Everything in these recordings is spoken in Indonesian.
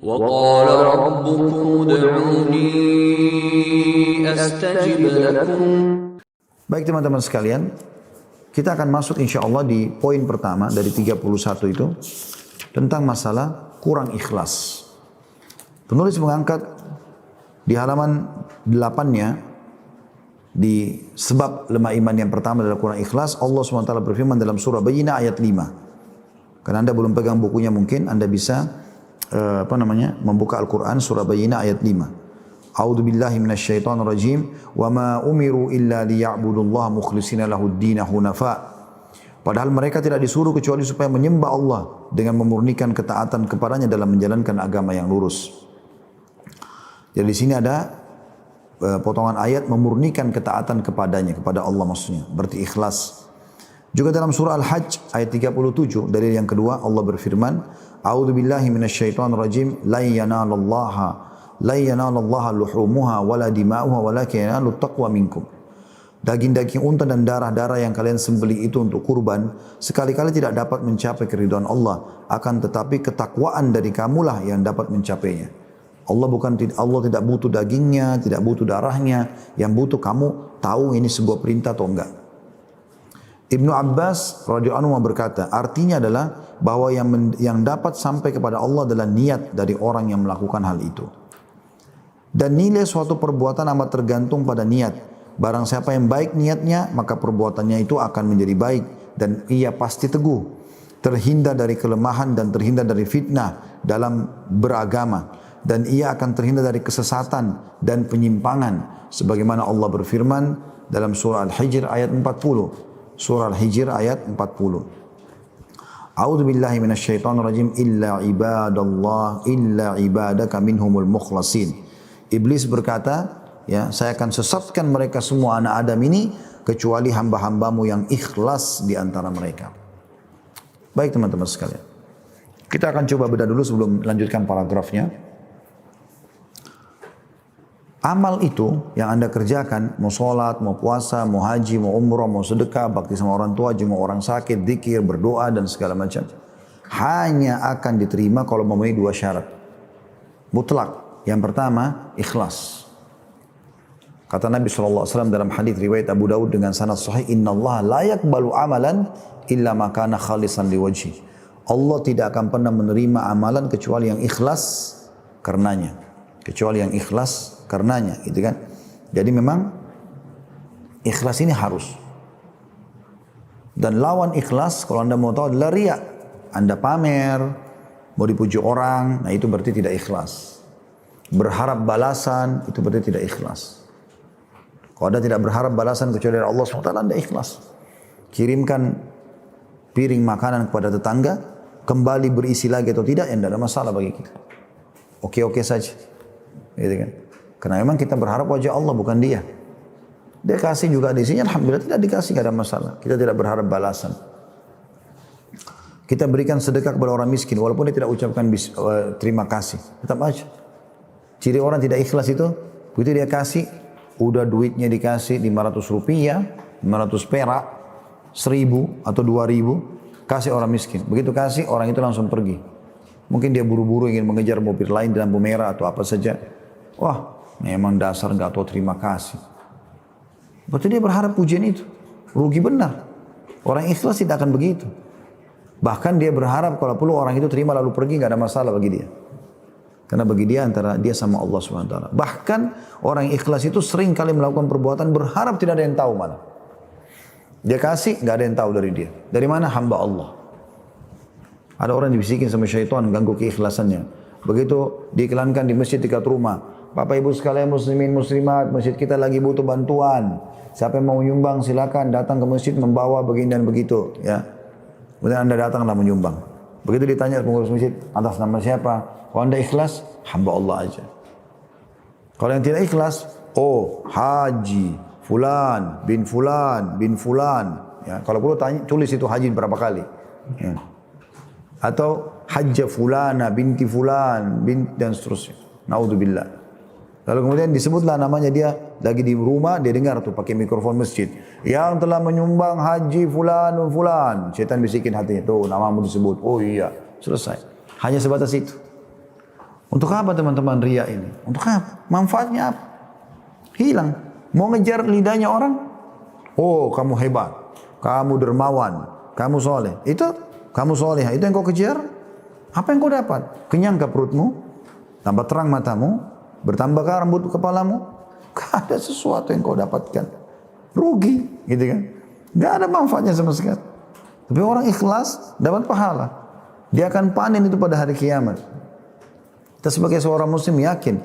وقال ربكم ادعوني أستجب لكم. Baik teman-teman sekalian, kita akan masuk insya Allah di poin pertama dari 31 itu tentang masalah kurang ikhlas. Penulis mengangkat di halaman 8-nya di sebab lemah iman yang pertama adalah kurang ikhlas. Allah SWT berfirman dalam surah Bayyinah ayat 5. Karena Anda belum pegang bukunya mungkin Anda bisa membuka Al-Quran surah Bayyinah ayat 5. A'udzu billahi minasyaitonir rajim wa ma umiru illa liya'budullaha mukhlishina lahud-din hunafa. Padahal mereka tidak disuruh kecuali supaya menyembah Allah dengan memurnikan ketaatan kepadanya dalam menjalankan agama yang lurus. Jadi di sini ada potongan ayat memurnikan ketaatan kepadanya, kepada Allah maksudnya, berarti ikhlas. Juga dalam surah Al-Hajj ayat 37 dari yang kedua Allah berfirman, A'udzu billahi minasyaitonir rajim la yanalallaha luhumuha wala dima'uha walakin yanalut taqwa minkum. Daging-daging unta dan darah-darah yang kalian sembelih itu untuk kurban sekali-kali tidak dapat mencapai keridhaan Allah, akan tetapi ketakwaan dari kamulah yang dapat mencapainya. Allah tidak butuh dagingnya, tidak butuh darahnya, yang butuh kamu tahu ini sebuah perintah atau enggak. Ibnu Abbas radhiyallahu anhu berkata, artinya adalah bahwa yang dapat sampai kepada Allah adalah niat dari orang yang melakukan hal itu. Dan nilai suatu perbuatan amat tergantung pada niat. Barang siapa yang baik niatnya, maka perbuatannya itu akan menjadi baik dan ia pasti teguh, terhindar dari kelemahan dan terhindar dari fitnah dalam beragama, dan ia akan terhindar dari kesesatan dan penyimpangan sebagaimana Allah berfirman dalam surah Al-Hijr ayat 40. Surah Al-Hijr ayat 40. A'udzu billahi minasyaitonir rajim illa ibadaka minhumul mukhlasin. Iblis berkata, ya, saya akan sesatkan mereka semua anak Adam ini kecuali hamba-hambamu yang ikhlas di antara mereka. Baik teman-teman sekalian, kita akan coba bedah dulu sebelum lanjutkan paragrafnya. Amal itu yang Anda kerjakan, mau sholat, mau puasa, mau haji, mau umrah, mau sedekah, bakti sama orang tua, jenguk orang sakit, zikir, berdoa dan segala macam, hanya akan diterima kalau memenuhi dua syarat mutlak. Yang pertama, ikhlas. Kata Nabi SAW dalam hadis riwayat Abu Dawud dengan sanad sahih, Inna Allah la yakbalu amalan illa makana khalisan liwajhi. Allah tidak akan pernah menerima amalan kecuali yang ikhlas karenanya. Kecuali yang ikhlas karenanya, gitu kan. Jadi memang ikhlas ini harus. Dan lawan ikhlas, kalau Anda mau tahu, adalah riya. Anda pamer, mau dipuji orang, nah itu berarti tidak ikhlas. Berharap balasan, itu berarti tidak ikhlas. Kalau Anda tidak berharap balasan kecuali dari Allah SWT, Anda ikhlas. Kirimkan piring makanan kepada tetangga, kembali berisi lagi atau tidak, ya tidak ada masalah bagi kita. Oke-oke saja. Gitu kan? Karena memang kita berharap wajah Allah, bukan dia. Dia kasih juga di sini, alhamdulillah tidak dikasih, tidak ada masalah. Kita tidak berharap balasan. Kita berikan sedekah kepada orang miskin, walaupun dia tidak ucapkan terima kasih, tetap aja. Ciri orang tidak ikhlas itu, begitu dia kasih, udah duitnya dikasih 500 rupiah, 500 perak, 1000 atau 2000, kasih orang miskin. Begitu kasih, orang itu langsung pergi. Mungkin dia buru-buru ingin mengejar mobil lain di lampu merah atau apa saja. Wah, memang dasar nggak tahu terima kasih. Berarti dia berharap pujian itu. Rugi benar. Orang ikhlas tidak akan begitu. Bahkan dia berharap kalau perlu orang itu terima lalu pergi, nggak ada masalah bagi dia. Karena bagi dia antara dia sama Allah SWT. Bahkan orang ikhlas itu sering kali melakukan perbuatan berharap tidak ada yang tahu malah. Dia kasih, nggak ada yang tahu dari dia. Dari mana? Hamba Allah. Ada orang dibisikin sama syaitan, ganggu keikhlasannya. Begitu diiklankan di masjid dekat rumah. Bapak ibu sekalian muslimin muslimat, masjid kita lagi butuh bantuan. Siapa yang mau menyumbang silakan datang ke masjid membawa begini dan begitu. Ya. Kemudian Anda datanglah menyumbang. Begitu ditanya pengurus masjid, atas nama siapa? Kalau Anda ikhlas, hamba Allah aja. Kalau yang tidak ikhlas, oh haji fulan bin fulan bin fulan. Ya, kalau perlu tanya, tulis itu haji berapa kali. Ya. Atau hajja fulana binti fulan bin dan seterusnya. Naudzubillah. Lalu kemudian disebutlah namanya, dia lagi di rumah, dia dengar tuh pakai mikrofon masjid, yang telah menyumbang haji fulan dan fulan. Syaitan bisikin hatinya, tuh namamu disebut. Oh iya, selesai. Hanya sebatas itu. Untuk apa teman-teman riya ini? Untuk apa? Manfaatnya apa? Hilang. Mau ngejar lidahnya orang? Oh, kamu hebat, kamu dermawan, kamu soleh. Itu kamu soleh. Itu yang kau kejar? Apa yang kau dapat? Kenyang ke perutmu? Tambah terang matamu? Bertambah ke rambut kepalamu? Gak ada sesuatu yang kau dapatkan. Rugi, gitu kan? Gak ada manfaatnya sama sekali. Tapi orang ikhlas dapat pahala. Dia akan panen itu pada hari kiamat. Kita sebagai seorang muslim yakin,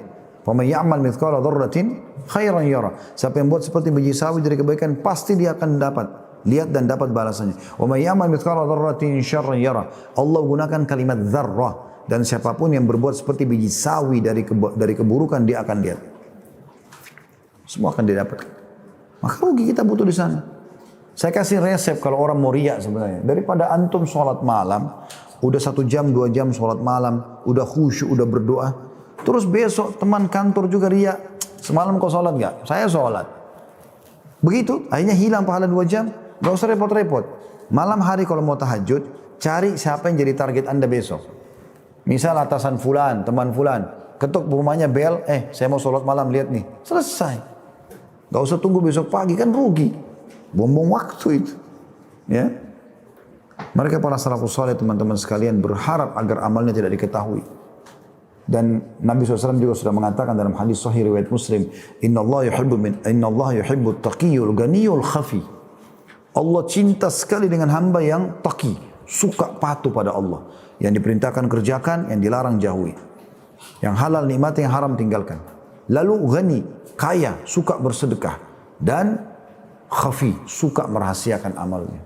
"Wa may ya'mal mithqala dzarratin khairan yara." Siapa yang buat seperti biji sawi dari kebaikan, pasti dia akan dapat lihat dan dapat balasannya. "Wa may ya'mal mithqala dzarratin syarran yara." Allah gunakan kalimat dzarrah, dan siapapun yang berbuat seperti biji sawi dari keburukan, dia akan lihat. Semua akan didapat. Maka rugi kita butuh di sana. Saya kasih resep kalau orang mau riya sebenarnya. Daripada antum sholat malam, udah 1 jam, 2 jam sholat malam, udah khusyuk, udah berdoa. Terus besok teman kantor juga riya. Semalam kau sholat gak? Saya sholat. Begitu, akhirnya hilang pahala 2 jam. Gak usah repot-repot. Malam hari kalau mau tahajud, cari siapa yang jadi target anda besok. Misal atasan fulan, teman fulan. Ketuk rumahnya bel, saya mau sholat malam, lihat nih. Selesai. Gak usah tunggu besok pagi, kan rugi. Buang-buang waktu itu. Ya. Mereka para salafus saleh teman-teman sekalian berharap agar amalnya tidak diketahui. Dan Nabi SAW juga sudah mengatakan dalam hadis sahih riwayat Muslim, Inna Allah yuhibbu taqiyul ganiyul khafi. Allah cinta sekali dengan hamba yang taqi, suka patuh pada Allah. Yang diperintahkan kerjakan, yang dilarang jauhi. Yang halal nikmati, yang haram tinggalkan. Lalu ghani, kaya, suka bersedekah. Dan khafi, suka merahasiakan amalnya.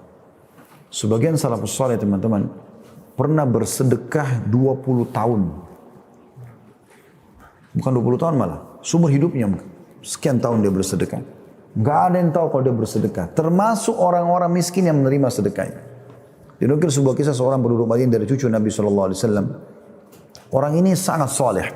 Sebagian salafus saleh teman-teman pernah bersedekah 20 tahun. Bukan 20 tahun malah, seumur hidupnya sekian tahun dia bersedekah. Enggak ada yang tahu kalau dia bersedekah, termasuk orang-orang miskin yang menerima sedekahnya. Dinukil sebuah kisah seorang penduduk Madinah dari cucu Nabi SAW. Orang ini sangat soleh.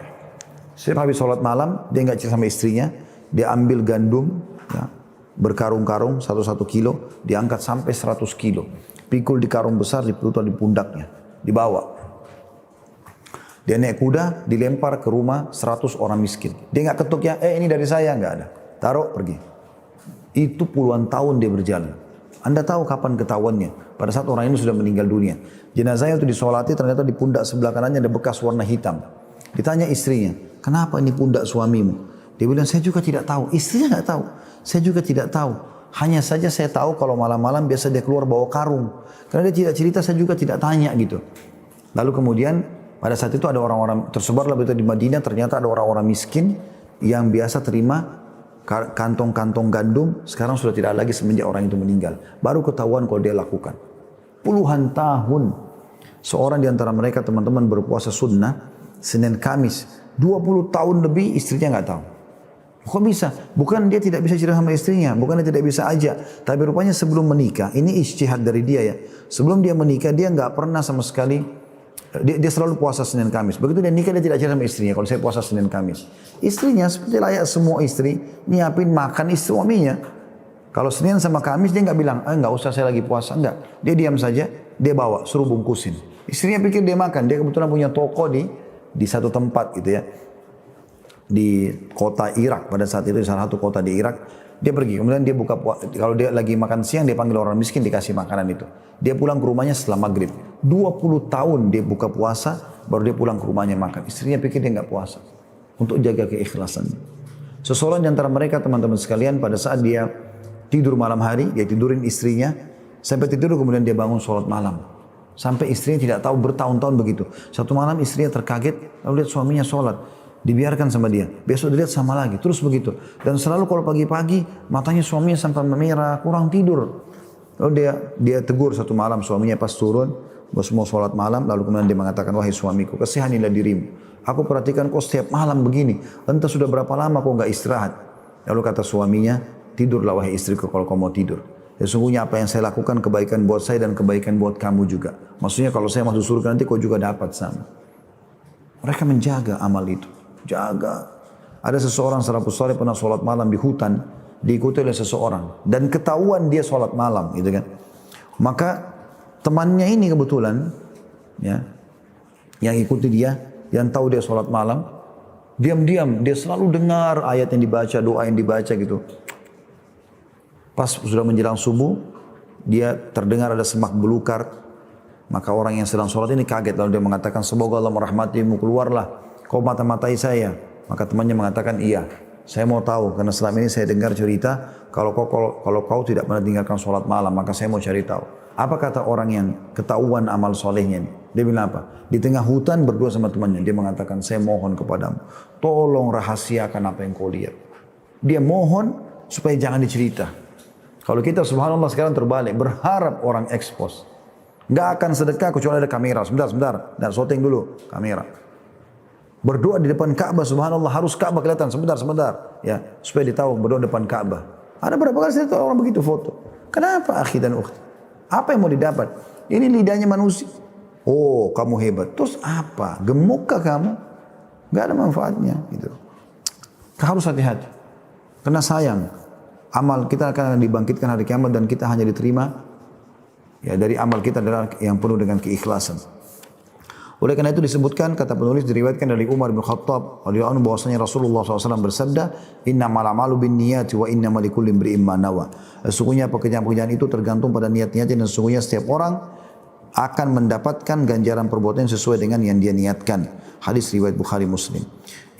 Setiap habis sholat malam, dia enggak cerita sama istrinya, dia ambil gandum, ya, berkarung-karung 1 kilo, diangkat sampai 100 kilo. Pikul di karung besar, dipelutut di pundaknya, dibawa. Dia naik kuda, dilempar ke rumah 100 orang miskin. Dia nggak ketuk ya, ini dari saya, nggak ada. Taruh, pergi. Itu puluhan tahun dia berjalan. Anda tahu kapan ketahuannya? Pada saat orang ini sudah meninggal dunia. Jenazahnya itu disolati, ternyata di pundak sebelah kanannya ada bekas warna hitam. Ditanya istrinya, kenapa ini pundak suamimu? Dia bilang, saya juga tidak tahu. Istrinya nggak tahu. Saya juga tidak tahu. Hanya saja saya tahu kalau malam-malam biasa dia keluar bawa karung. Karena dia tidak cerita, saya juga tidak tanya gitu. Lalu kemudian pada saat itu ada orang-orang tersebarlah begitu di Madinah, ternyata ada orang-orang miskin yang biasa terima kantong-kantong gandum, sekarang sudah tidak lagi semenjak orang itu meninggal. Baru ketahuan kalau dia lakukan. Puluhan tahun seorang di antara mereka teman-teman berpuasa sunnah Senin Kamis, 20 tahun lebih istrinya nggak tahu. Kok bisa? Bukan dia tidak bisa cerita sama istrinya, bukan dia tidak bisa aja. Tapi rupanya sebelum menikah, ini ijtihad dari dia ya. Sebelum dia menikah, dia nggak pernah sama sekali, dia selalu puasa Senin Kamis. Begitu dia nikah, dia tidak cerita sama istrinya, kalau saya puasa Senin Kamis. Istrinya seperti layak semua istri, nyiapin makan istri suaminya. Kalau Senin sama Kamis, dia nggak bilang, nggak usah saya lagi puasa, enggak. Dia diam saja, dia bawa, suruh bungkusin. Istrinya pikir dia makan, dia kebetulan punya toko di satu tempat gitu ya. Di kota Irak pada saat itu, di salah satu kota di Irak, dia pergi, kemudian dia buka, kalau dia lagi makan siang, dia panggil orang miskin, dikasih makanan itu. Dia pulang ke rumahnya setelah maghrib. 20 tahun dia buka puasa, baru dia pulang ke rumahnya makan. Istrinya pikir dia nggak puasa, untuk jaga keikhlasannya. Seseorang di antara mereka teman-teman sekalian, pada saat dia tidur malam hari, dia tidurin istrinya, sampai tidur kemudian dia bangun sholat malam. Sampai istrinya tidak tahu, bertahun-tahun begitu. Satu malam istrinya terkaget, lalu lihat suaminya sholat. Dibiarkan sama dia, besok dilihat sama lagi, terus begitu. Dan selalu kalau pagi-pagi matanya suaminya sampai memerah, kurang tidur. Lalu dia tegur satu malam suaminya pas turun, mau sholat malam, lalu kemudian dia mengatakan, wahai suamiku, kasihanilah dirimu. Aku perhatikan kau setiap malam begini, entah sudah berapa lama kau nggak istirahat. Lalu kata suaminya, tidurlah wahai istriku kalau kau mau tidur. Sesungguhnya apa yang saya lakukan kebaikan buat saya dan kebaikan buat kamu juga. Maksudnya kalau saya masuk surga nanti kau juga dapat sama. Mereka menjaga amal itu. Jaga. Ada seseorang salafus saleh pernah sholat malam di hutan, diikuti oleh seseorang dan ketahuan dia sholat malam, gitu kan. Maka temannya ini kebetulan, ya, yang ikuti dia yang tahu dia sholat malam, diam-diam dia selalu dengar ayat yang dibaca, doa yang dibaca gitu. Pas sudah menjelang subuh, dia terdengar ada semak belukar. Maka orang yang sedang sholat ini kaget, lalu dia mengatakan, semoga Allah merahmatimu, keluarlah, kau mata-matai saya. Maka temannya mengatakan, iya, saya mau tahu, karena selama ini saya dengar cerita, kalau kau tidak pernah tinggalkan sholat malam, maka saya mau cari tahu. Apa kata orang yang ketahuan amal solehnya ini? Dia bilang apa? Di tengah hutan berdua sama temannya, dia mengatakan, saya mohon kepadamu, tolong rahasiakan apa yang kau lihat. Dia mohon supaya jangan dicerita. Kalau kita subhanallah sekarang terbalik, berharap orang expose. Nggak akan sedekah kecuali ada kamera. Sebentar. Dan syuting dulu kamera. Berdoa di depan Ka'bah, subhanallah, harus Ka'bah kelihatan. Sebentar. Ya, supaya ditahu berdoa di depan Ka'bah. Ada berapa kali saya tahu orang begitu foto. Kenapa akhi dan ukhti? Apa yang mau didapat? Ini lidahnya manusia. Oh, kamu hebat. Terus apa? Gemukkah kamu? Nggak ada manfaatnya. Gitu. Harus hati-hati. Karena sayang, amal kita akan dibangkitkan hari kiamat dan kita hanya diterima ya dari amal kita adalah yang penuh dengan keikhlasan. Oleh karena itu disebutkan, kata penulis, diriwayatkan dari Umar bin Khattab radhiyallahu anhu bahwasanya Rasulullah SAW bersabda, innamal a'malu binniyati wa innamal likulli imri'in ma nawa. Sesungguhnya pekerjaan-pekerjaan itu tergantung pada niat-niatnya, dan sesungguhnya setiap orang akan mendapatkan ganjaran perbuatan sesuai dengan yang dia niatkan. Hadis riwayat Bukhari Muslim.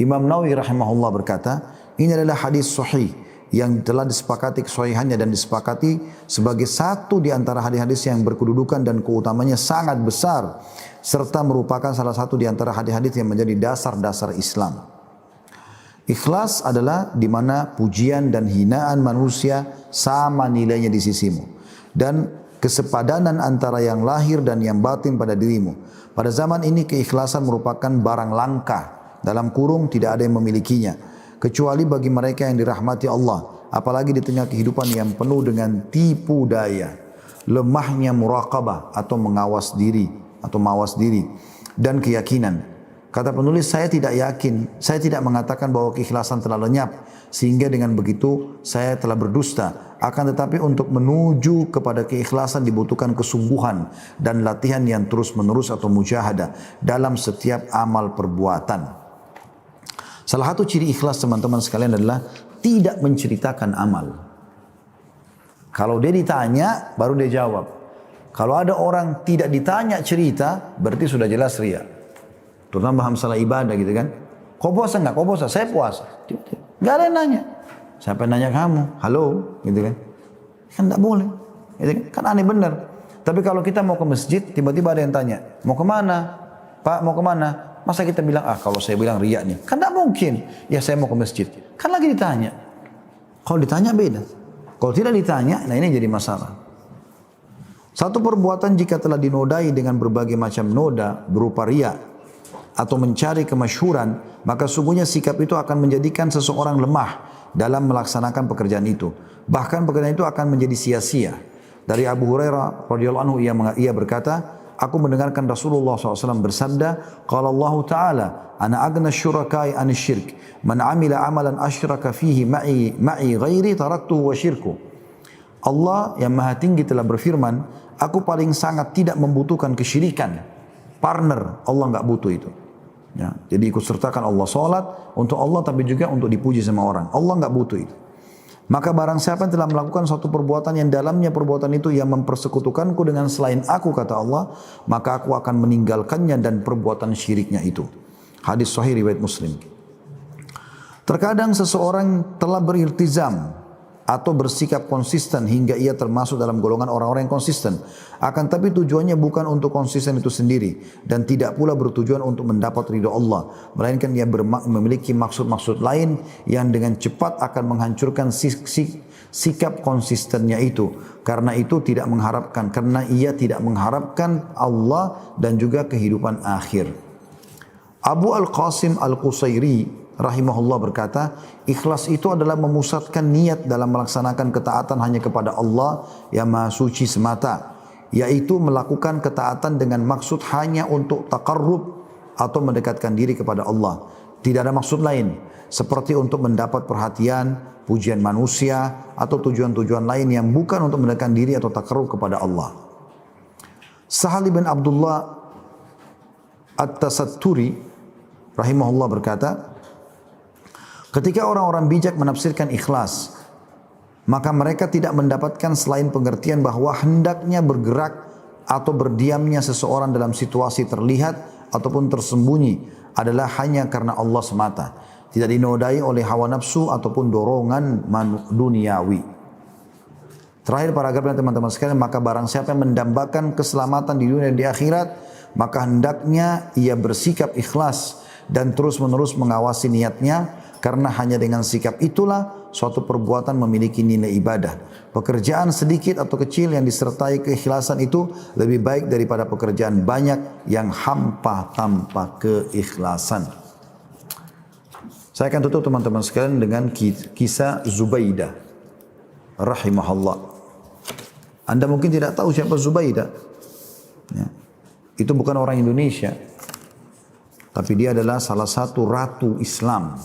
Imam Nawawi rahimahullah berkata, ini adalah hadis sahih yang telah disepakati kesahihannya dan disepakati sebagai satu di antara hadis-hadis yang berkedudukan dan keutamanya sangat besar, serta merupakan salah satu di antara hadis-hadis yang menjadi dasar-dasar Islam. Ikhlas adalah di mana pujian dan hinaan manusia sama nilainya di sisimu, dan kesepadanan antara yang lahir dan yang batin pada dirimu. Pada zaman ini keikhlasan merupakan barang langka, dalam kurung tidak ada yang memilikinya, kecuali bagi mereka yang dirahmati Allah, apalagi di tengah kehidupan yang penuh dengan tipu daya, lemahnya muraqabah atau mawas diri dan keyakinan. Kata penulis, saya tidak yakin, saya tidak mengatakan bahwa keikhlasan telah lenyap sehingga dengan begitu saya telah berdusta. Akan tetapi untuk menuju kepada keikhlasan dibutuhkan kesungguhan dan latihan yang terus-menerus atau mujahadah dalam setiap amal perbuatan. Salah satu ciri ikhlas teman-teman sekalian adalah tidak menceritakan amal. Kalau dia ditanya, baru dia jawab. Kalau ada orang tidak ditanya cerita, berarti sudah jelas riya. Terutama masalah ibadah gitu kan. Kau puasa enggak? Kau puasa? Saya puasa. Enggak ada yang nanya. Siapa yang nanya kamu? Halo? Gitu kan. Kan enggak boleh. Gitu kan? Kan aneh benar. Tapi kalau kita mau ke masjid, tiba-tiba ada yang tanya. Mau kemana? Pak, mau kemana? Masa kita bilang, kalau saya bilang riya nih. Kan tidak mungkin. Ya saya mau ke masjid. Kan lagi ditanya. Kalau ditanya beda. Kalau tidak ditanya, nah ini jadi masalah. Satu perbuatan jika telah dinodai dengan berbagai macam noda berupa riya atau mencari kemasyhuran, maka sungguhnya sikap itu akan menjadikan seseorang lemah dalam melaksanakan pekerjaan itu. Bahkan pekerjaan itu akan menjadi sia-sia. Dari Abu Hurairah radhiyallahu anhu ia berkata, aku mendengarkan Rasulullah SAW bersabda, qala Allah Ta'ala, ana agna syurakai anis syirk, man amila amalan asyraka fihi ma'i ghairi taraktuhu wa syirku. Allah yang maha tinggi telah berfirman, aku paling sangat tidak membutuhkan kesyirikan. Partner, Allah enggak butuh itu. Ya, jadi ikut sertakan Allah salat untuk Allah tapi juga untuk dipuji sama orang. Allah enggak butuh itu. Maka barang siapa yang telah melakukan suatu perbuatan yang dalamnya perbuatan itu yang mempersekutukanku dengan selain aku, kata Allah, maka aku akan meninggalkannya dan perbuatan syiriknya itu. Hadis sahih riwayat Muslim. Terkadang seseorang telah beriltizam atau bersikap konsisten hingga ia termasuk dalam golongan orang-orang yang konsisten. Akan tapi tujuannya bukan untuk konsisten itu sendiri dan tidak pula bertujuan untuk mendapat ridha Allah, melainkan ia memiliki maksud-maksud lain yang dengan cepat akan menghancurkan sikap konsistennya itu. Karena ia tidak mengharapkan Allah dan juga kehidupan akhir. Abu Al-Qasim Al-Qusairi rahimahullah berkata, ikhlas itu adalah memusatkan niat dalam melaksanakan ketaatan hanya kepada Allah yang maha suci semata, yaitu melakukan ketaatan dengan maksud hanya untuk taqarrub atau mendekatkan diri kepada Allah. Tidak ada maksud lain, seperti untuk mendapat perhatian, pujian manusia, atau tujuan-tujuan lain yang bukan untuk mendekatkan diri atau taqarrub kepada Allah. Sahal bin Abdullah At-Tasatturi rahimahullah berkata, ketika orang-orang bijak menafsirkan ikhlas, maka mereka tidak mendapatkan selain pengertian bahwa hendaknya bergerak atau berdiamnya seseorang dalam situasi terlihat ataupun tersembunyi adalah hanya karena Allah semata. Tidak dinodai oleh hawa nafsu ataupun dorongan duniawi. Terakhir paragrafnya teman-teman sekalian, maka barang siapa yang mendambakan keselamatan di dunia dan di akhirat, maka hendaknya ia bersikap ikhlas dan terus-menerus mengawasi niatnya, karena hanya dengan sikap itulah suatu perbuatan memiliki nilai ibadah. Pekerjaan sedikit atau kecil yang disertai keikhlasan itu lebih baik daripada pekerjaan banyak yang hampa tanpa keikhlasan. Saya akan tutup teman-teman sekalian dengan kisah Zubaidah rahimahullah. Anda mungkin tidak tahu siapa Zubaidah. Ya. Itu bukan orang Indonesia, tapi dia adalah salah satu ratu Islam.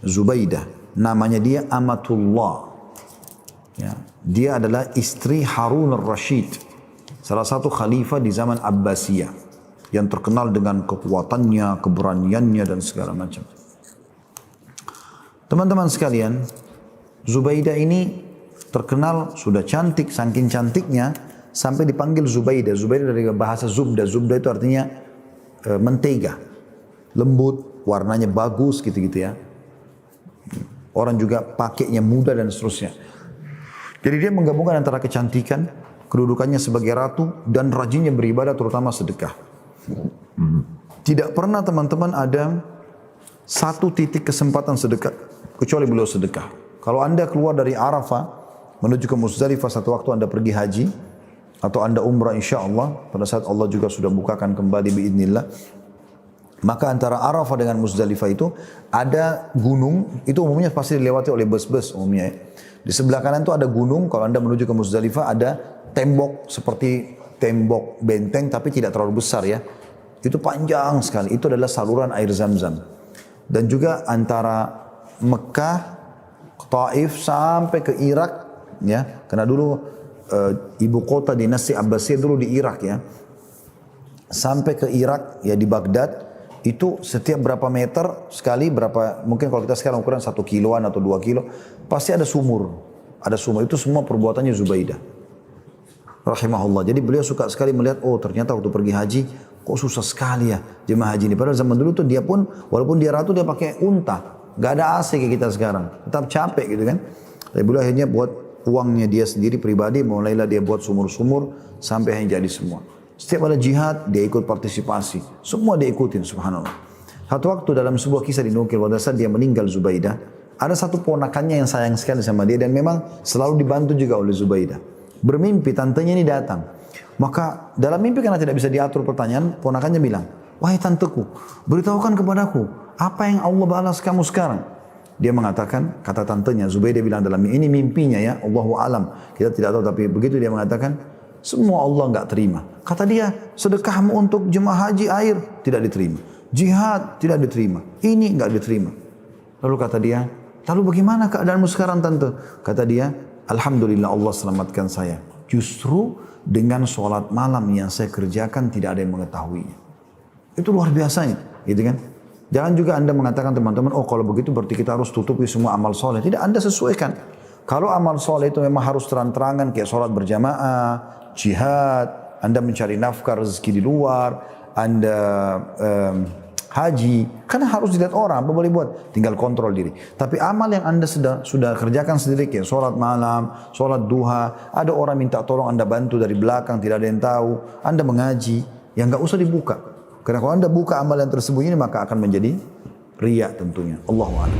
Zubaidah, namanya dia Amatullah. Ya. Dia adalah istri Harun al-Rashid, salah satu khalifah di zaman Abbasiyah, yang terkenal dengan kekuatannya, keberaniannya dan segala macam. Teman-teman sekalian, Zubaidah ini terkenal sudah cantik, saking cantiknya sampai dipanggil Zubaidah. Zubaidah dari bahasa Zubda. Zubda itu artinya mentega, lembut, warnanya bagus gitu-gitu ya. Orang juga pakainya mudah dan seterusnya. Jadi dia menggabungkan antara kecantikan, kedudukannya sebagai ratu, dan rajinnya beribadah terutama sedekah. Tidak pernah teman-teman ada satu titik kesempatan sedekah kecuali beliau sedekah. Kalau Anda keluar dari Arafah menuju ke Muzdalifah satu waktu Anda pergi haji atau Anda umrah insyaAllah, pada saat Allah juga sudah bukakan kembali biidznillah, maka antara Arafah dengan Muzdalifah itu ada gunung, itu umumnya pasti dilewati oleh bus-bus umumnya ya. Di sebelah kanan itu ada gunung, kalau Anda menuju ke Muzdalifah ada tembok seperti tembok benteng tapi tidak terlalu besar ya. Itu panjang sekali, itu adalah saluran air Zam-Zam. Dan juga antara Mekah, Taif sampai ke Irak ya, karena dulu ibu kota dinasti Abbasiyah dulu di Irak ya. Sampai ke Irak ya, di Baghdad itu setiap berapa meter sekali, berapa, mungkin kalau kita sekarang ukuran 1 kiloan atau 2 kilo, pasti ada sumur. Ada sumur, itu semua perbuatannya Zubaidah rahimahullah. Jadi beliau suka sekali melihat, oh ternyata waktu pergi haji kok susah sekali ya jemaah haji ini. Padahal zaman dulu tuh dia pun, walaupun dia ratu, dia pakai unta. Gak ada AC kayak kita sekarang. Tetap capek gitu kan. Tapi beliau akhirnya buat uangnya dia sendiri pribadi, mulailah dia buat sumur-sumur sampai akhirnya jadi semua. Setiap ada jihad, dia ikut partisipasi. Semua dia ikutin, subhanallah. Satu waktu dalam sebuah kisah dinukil, pada saat dia meninggal Zubaidah, ada satu ponakannya yang sayang sekali sama dia, dan memang selalu dibantu juga oleh Zubaidah. Bermimpi tantenya ini datang. Maka dalam mimpi karena tidak bisa diatur pertanyaan, ponakannya bilang, wahai tanteku, beritahukan kepadaku, apa yang Allah balas kamu sekarang? Dia mengatakan, kata tantenya, Zubaidah bilang dalam ini mimpinya ya, Allahu alam, kita tidak tahu, tapi begitu dia mengatakan, semua Allah enggak terima. Kata dia, sedekahmu untuk jemaah haji air tidak diterima, jihad tidak diterima, ini enggak diterima. Lalu kata dia, lalu bagaimana keadaanmu sekarang tante? Kata dia, alhamdulillah Allah selamatkan saya. Justru dengan sholat malam yang saya kerjakan tidak ada yang mengetahuinya. Itu luar biasanya, gitu kan? Jangan juga Anda mengatakan teman-teman, oh kalau begitu berarti kita harus tutupi semua amal soleh. Tidak, Anda sesuaikan. Kalau amal soleh itu memang harus terang-terangan, kayak sholat berjamaah, jihad, Anda mencari nafkah rezeki di luar, Anda haji, kan harus dilihat orang, apa boleh buat? Tinggal kontrol diri. Tapi amal yang Anda sudah kerjakan sendiri, kayak sholat malam, sholat duha, ada orang minta tolong Anda bantu dari belakang, tidak ada yang tahu, Anda mengaji, yang nggak usah dibuka. Karena kalau Anda buka amal yang tersembunyi ini, maka akan menjadi riya tentunya. Allahu a'lam.